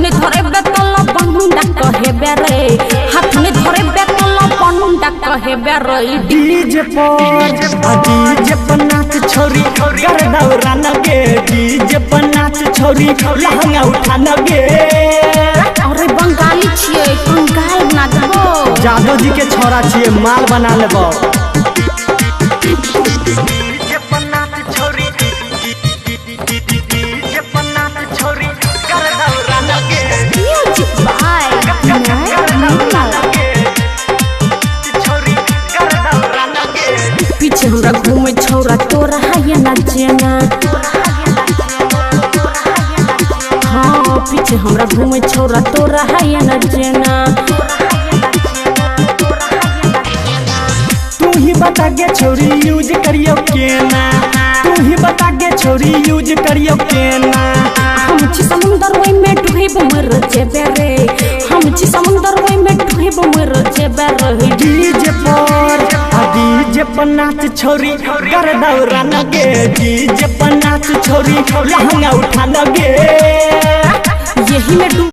में धरे बेतल बंडा कहे बेरे हाथ में धरे बेतल बंडा कहे बेरे डीजे पर नाच छोरी गर्दा उड़ाना गे डीजे पर नाच छोरी लहंगा उठाना गे। अरे बंगाली छिए कंगाल बना देबो जादव जी के छोरा छिए माल बना लेबो। पीछे हमरा घूमे छौरा तोरा है ना जेना हाँ पीछे हमरा घूमे छौरा तोरा है ना जेना। तू ही बता के छोरी यूज करियो केना तू ही बता के छोरी यूज करियो केना। हम छी समुंदर ओइ में डूब मर जेबे रे हम छी समुंदर ओइ में डूब मर जेबे रे। डीजे पर नाच छोरी गर्दा उड़ाना गे डीजे पर नाच छोरी लहंगा उठाना गे। यही में